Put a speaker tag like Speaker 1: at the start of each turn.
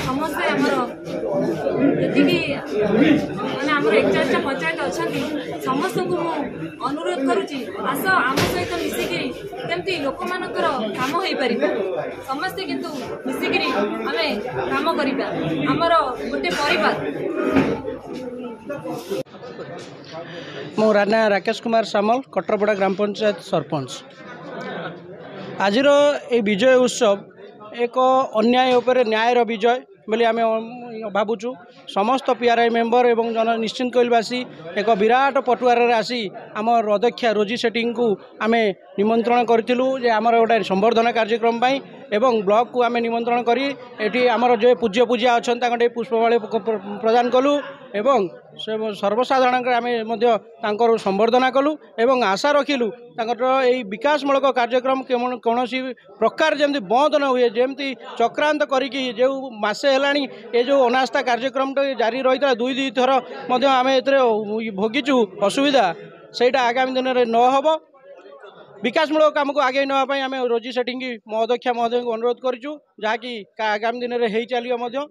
Speaker 1: समस्ते आमर एकचालीस पंचायत अच्छा समस्त को अनुरोध करुच्ची आस आम सहित मिसिकी केमती लोक मानकर काम हो पार समस्ते किंतु मिसिकी आम काम करिबा आमर गोटे परिवार।
Speaker 2: मो राणा राकेश कुमार सामल कटरपड़ा ग्राम पंचायत सरपंच। आजिर ए विजय उत्सव एक अन्याय उपर न्यायर विजय बोली आम भावुचु। समस्त पीआरआई मेंबर एवं जन निश्चिंत कोइलवासी एक विराट पटुआर आसी आम अध्यक्षा रोजी सेठी को आम निमंत्रण करूँ जे आमर गोटे संवर्धना कार्यक्रम एवं ब्लॉक को आम निमंत्रण करी एटी आमर जो पूज्य पूजा अच्छा पुष्पमाली प्रदान कलु एवं सर्वसाधारण आम संवर्धना कलु एवं आशा रखिलु यही विकासमूलक कार्यक्रम कौन प्रकार जमी बंद न हुए जमी चक्रांत करी जो मसे है जो अनास्था कार्यक्रम जारी रही है दुई थर आम ए भोगीचु असुविधा सेटा आगामी दिन में न हो विकासमूलक काम को आगे नापी आम रोजी सेठी की मो अध्यक्षा महोदय को अनुरोध करूँ जहाँकि आगामी दिन में हो चलो।